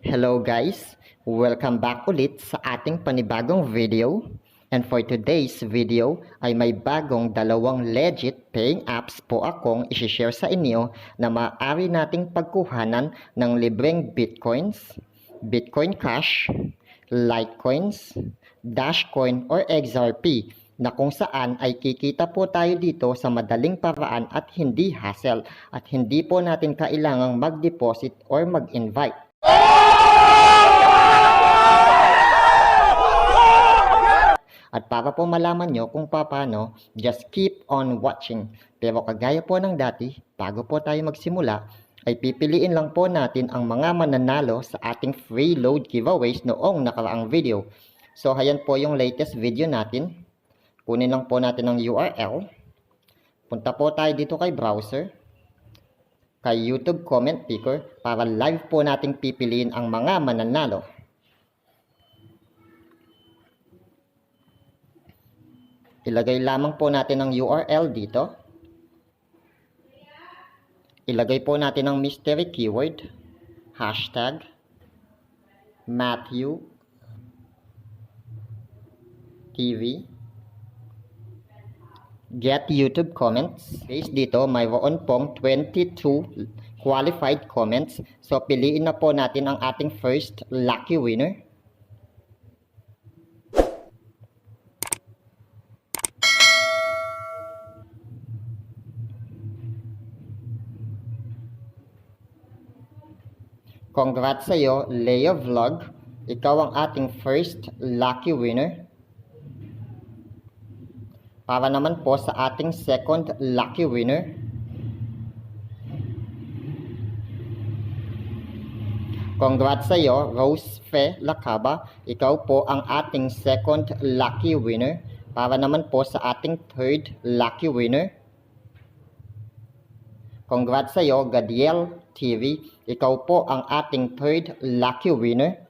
Hello guys! Welcome back ulit sa ating panibagong video. And for today's video ay may bagong dalawang legit paying apps po akong isishare sa inyo na maaari nating pagkuhanan ng libreng Bitcoins, Bitcoin Cash, Litecoins, Dashcoin or XRP na kung saan ay kikita po tayo dito sa madaling paraan at hindi hassle at hindi po natin kailangang mag-deposit or mag-invite. At para po malaman nyo kung paano, just keep on watching. Pero kagaya po ng dati, bago po tayo magsimula, ay pipiliin lang po natin ang mga mananalo sa ating free load giveaways noong nakaraang video. So, ayan po yung latest video natin. Kunin lang po natin ang URL. Punta po tayo dito kay browser, kay YouTube comment picker, para live po nating pipiliin ang mga mananalo. Ilagay lamang po natin ang URL dito. Ilagay po natin ang mystery keyword, hashtag, Matthew TV, get YouTube comments. Base dito, mayroon pong 22 qualified comments. So, piliin na po natin ang ating first lucky winner. Congrats sa iyo, Leo Vlog. Ikaw ang ating first lucky winner. Para naman po sa ating second lucky winner. Congrats sa iyo, Rose Fe Lacaba. Ikaw po ang ating second lucky winner. Para naman po sa ating third lucky winner. Congrats sa iyo, Gadiel TV. Ikaw po ang ating third lucky winner.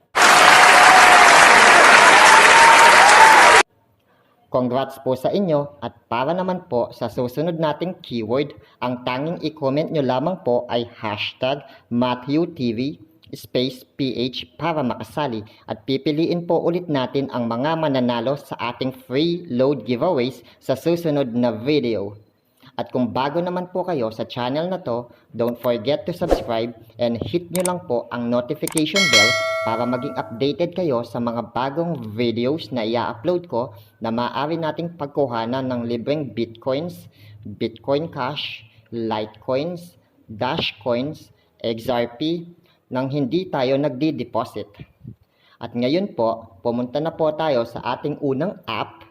Congrats po sa inyo at para naman po sa susunod nating keyword, ang tanging i-comment nyo lamang po ay hashtag MatthewTV space PH para makasali at pipiliin po ulit natin ang mga mananalo sa ating free load giveaways sa susunod na video. At kung bago naman po kayo sa channel na to, don't forget to subscribe and hit nyo lang po ang notification bell para maging updated kayo sa mga bagong videos na i-upload ko na maaari nating pagkuhanan ng libreng Bitcoins, Bitcoin Cash, Litecoins, Dashcoins, XRP nang hindi tayo nagdi-deposit. At ngayon po, pumunta na po tayo sa ating unang app.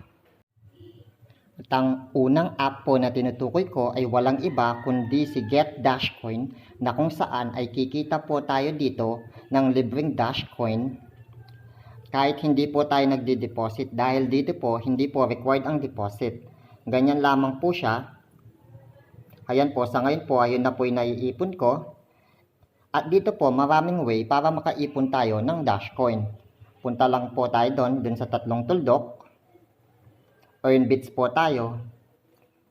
At ang unang app po na tinutukoy ko ay walang iba kundi si Get Dashcoin na kung saan ay kikita po tayo dito ng libreng Dashcoin kahit hindi po tayo nagdi-deposit dahil dito po hindi po required ang deposit. Ganyan lamang po siya. Ayan po, sa ngayon po ayun na po yung naiipon ko. At dito po maraming way para makaipon tayo ng Dashcoin. Punta lang po tayo doon sa tatlong tuldok. Earn bits po tayo.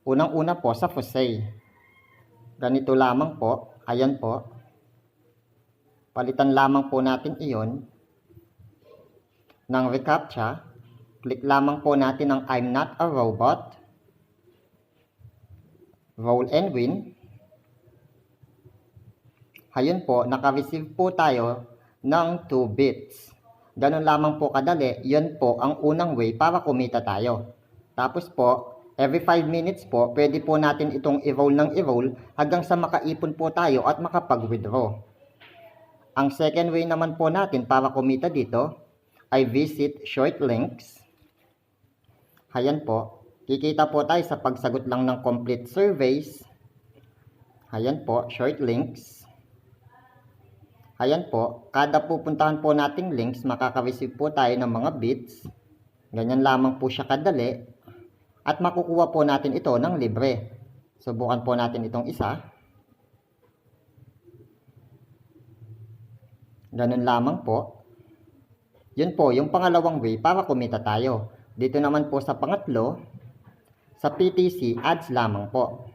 Unang-una po sa faucet. Ganito lamang po. Ayan po. Palitan lamang po natin iyon ng reCAPTCHA. Click lamang po natin ang I'm not a robot. Roll and win. Ayun po, naka-receive po tayo ng 2 bits. Ganun lamang po kadali. Yun po ang unang way para kumita tayo. Tapos po, every 5 minutes po, pwede po natin itong i-roll ng i-roll hanggang sa makaipon po tayo at makapag-withdraw. Ang second way naman po natin para kumita dito ay visit short links. Ayan po, kikita po tayo sa pagsagot lang ng complete surveys. Ayan po, short links. Ayan po, kada pupuntahan po nating links, makaka-receive po tayo ng mga bits. Ganyan lamang po siya kadali. At makukuha po natin ito ng libre. Subukan po natin itong isa. Ganun lamang po. Yun po, yung pangalawang way para kumita tayo. Dito naman po sa pangatlo, sa PTC, ads lamang po.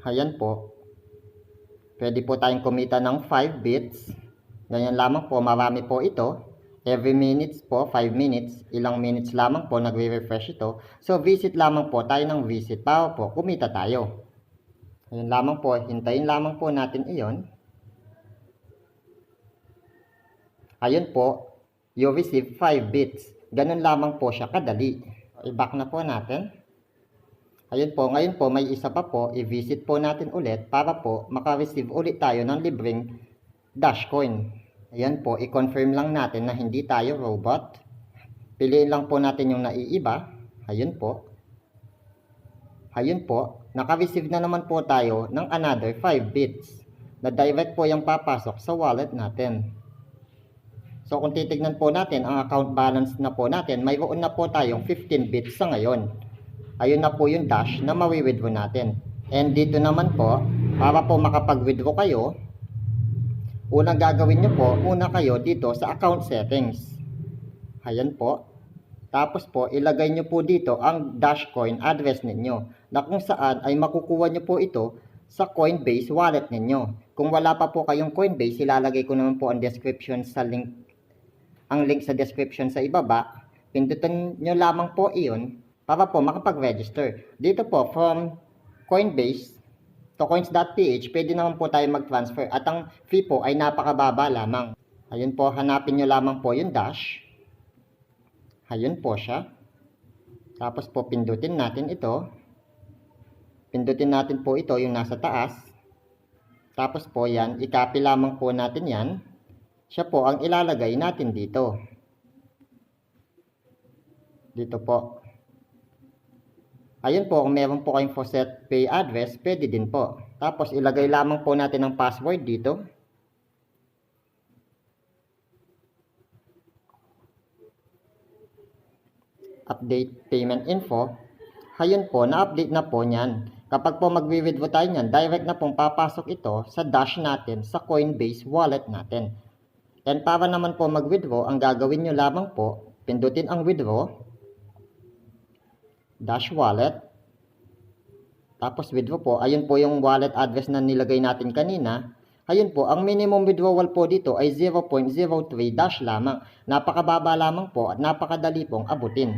Ayan po. Pwede po tayong kumita ng 5 bits. Ganyan lamang po, marami po ito. Every minutes po, 5 minutes, ilang minutes lamang po nagre-refresh ito. So visit lamang po tayo ng visit para po kumita tayo. Ayun lamang po, hintayin lamang po natin iyon. Ayun po, you receive 5 bits. Ganun lamang po siya kadali. I-back na po natin. Ayun po, ngayon po may isa pa po, i-visit po natin ulit para po maka-receive ulit tayo ng libreng dash coin. Ayan po, i-confirm lang natin na hindi tayo robot. Piliin lang po natin yung naiiba. Ayun po. Ayun po, naka-receive na naman po tayo ng another 5 bits na direct po yung papasok sa wallet natin. So kung titignan po natin ang account balance na po natin, mayroon na po tayong 15 bits sa ngayon. Ayun na po yung dash na mawi-withdraw natin. And dito naman po, para po makapag-withdraw kayo, unang gagawin nyo po, una kayo dito sa account settings. Ayan po. Tapos po, ilagay nyo po dito ang dash coin address ninyo, na kung saan ay makukuha nyo po ito sa Coinbase wallet ninyo. Kung wala pa po kayong Coinbase, ilalagay ko naman po ang description sa link, ang link sa description sa ibaba. Pindutin nyo lamang po iyon para po makapag-register. Dito po, from Coinbase to coins.ph, pwede naman po tayo mag-transfer at ang fee po ay napakababa lamang. Ayun po, hanapin nyo lamang po yung dash. Ayun po siya. Tapos po, pindutin natin ito. Pindutin natin po ito, yung nasa taas. Tapos po yan, i-copy lamang po natin yan. Siya po ang ilalagay natin dito. Dito po. Ayun po, kung meron po kayong faucet pay address, pwede din po. Tapos ilagay lamang po natin ang password dito. Update payment info. Ayun po, na-update na po niyan. Kapag po mag-withdraw tayo niyan, direct na pong papasok ito sa dash natin sa Coinbase wallet natin. And para naman po mag-withdraw, ang gagawin nyo lamang po, pindutin ang withdraw, dash wallet, tapos withdraw po. Ayun po yung wallet address na nilagay natin kanina. Ayun po, ang minimum withdrawal po dito ay 0.03 dash lamang. Napakababa lamang po at napakadali pong abutin.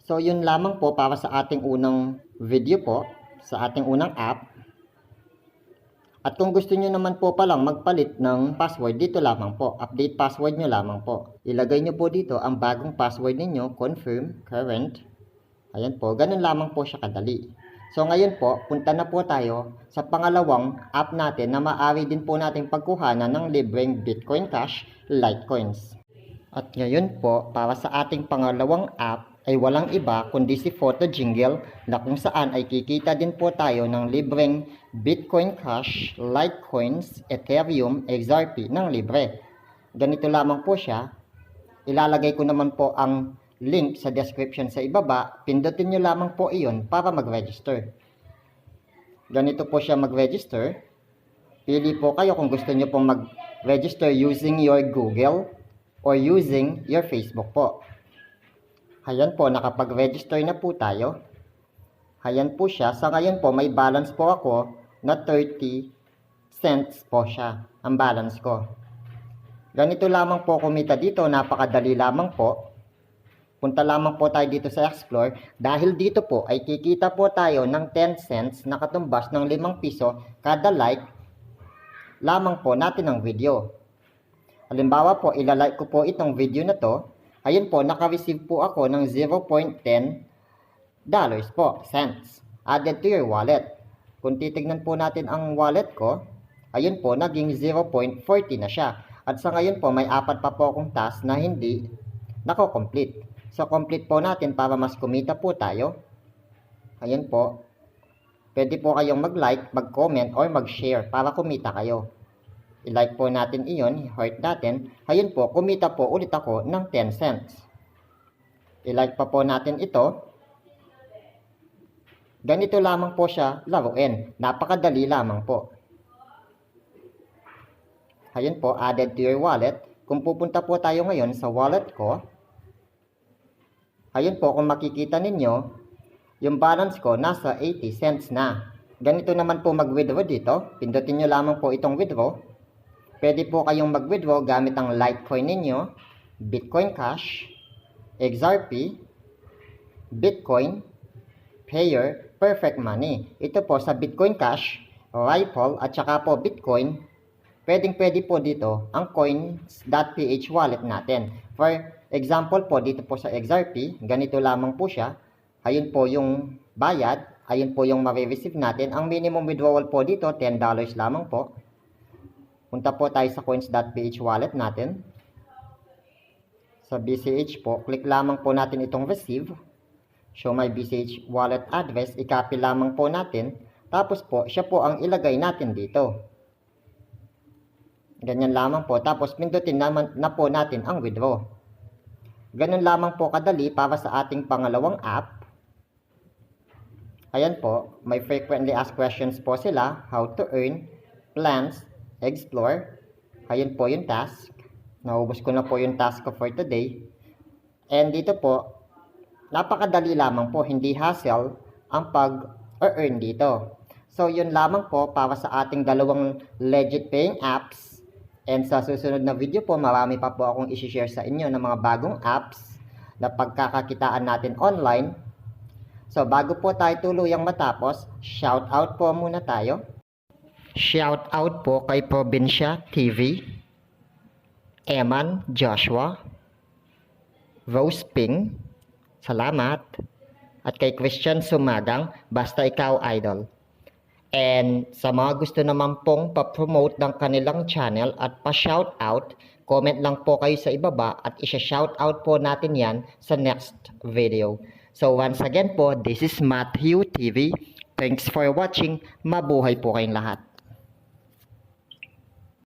So yun lamang po para sa ating unang video po, sa ating unang app. At kung gusto nyo naman po palang magpalit ng password, dito lamang po, update password nyo lamang po. Ilagay nyo po dito ang bagong password ninyo, confirm, current. Ayan po, ganun lamang po siya kadali. So ngayon po, punta na po tayo sa pangalawang app natin na maaari din po nating pagkuhanan ng libreng Bitcoin Cash, Litecoins. At ngayon po, para sa ating pangalawang app ay walang iba kundi si Photojingle, na kung saan ay kikita din po tayo ng libreng Bitcoin Cash, Litecoins, Ethereum, XRP ng libre. Ganito lamang po siya. Ilalagay ko naman po ang link sa description sa ibaba. Pindutin nyo lamang po iyon para mag-register. Ganito po siya mag-register. Pili po kayo kung gusto nyo pong mag-register using your Google or using your Facebook po. Ayan po, nakapag-register na po tayo. Ayan po siya. Sa ngayon po, may balance po ako na 30 cents po siya, ang balance ko. Ganito lamang po kumita dito, napakadali lamang po. Punta lamang po tayo dito sa Explore. Dahil dito po ay kikita po tayo ng 10 cents na katumbas ng 5 piso kada like lamang po natin ng video. Halimbawa po, ilalike ko po itong video na to. Ayun po, naka-receive po ako ng 0.10 dollars po, cents, added to your wallet. Kung titignan po natin ang wallet ko, ayun po, naging 0.40 na siya. At sa ngayon po, may 4 pa po akong task na hindi nako-complete. So, complete po natin para mas kumita po tayo. Ayun po, pwede po kayong mag-like, mag-comment, or mag-share para kumita kayo. I-like po natin iyon, i-heart natin. Ayun po, kumita po ulit ako ng 10 cents. I-like pa po natin ito. Ganito lamang po siya laruin. Napakadali lamang po. Ayun po, added to your wallet. Kung pupunta po tayo ngayon sa wallet ko, ayun po, kung makikita ninyo, yung balance ko nasa 80 cents na. ganito naman po mag-withdraw dito. Pindutin nyo lamang po itong withdraw. Pwede po kayong mag-withdraw gamit ang Litecoin ninyo, Bitcoin Cash, XRP, Bitcoin, Payer, Perfect Money. Ito po sa Bitcoin Cash, Ripple at saka po Bitcoin, pwedeng-pwede po dito ang coins.ph wallet natin. For example po, dito po sa XRP, ganito lamang po siya. Ayun po yung bayad, ayun po yung ma-receive natin. Ang minimum withdrawal po dito, $10 lamang po. Punta po tayo sa coins.ph wallet natin. Sa BCH po, click lamang po natin itong receive. Show my BCH wallet address, i-copy lamang po natin. Tapos po, siya po ang ilagay natin dito. Ganyan lamang po. Tapos pindutin naman na po natin ang withdraw. Ganun lamang po kadali para sa ating pangalawang app. Ayan po, may frequently asked questions po sila. How to earn, plans, explore. Ayun po yung task. Naubos ko na po yung task ko for today. And dito po, napakadali lamang po, hindi hassle ang pag-earn dito. So yun lamang po para sa ating dalawang legit paying apps. And sa susunod na video po, marami pa po akong isi-share sa inyo ng mga bagong apps na pagkakakitaan natin online. So bago po tayo tuluyang matapos, shout out po muna tayo. Shout out po kay Probinsya TV, Eman Joshua, Rose Ping, salamat, at kay Christian Sumagang, basta ikaw idol. And sa mga gusto naman pong pa-promote ng kanilang channel at pa-shout out, comment lang po kayo sa ibaba at isa-shout out po natin yan sa next video. So once again po, this is Matthew TV. Thanks for watching. Mabuhay po kayong lahat.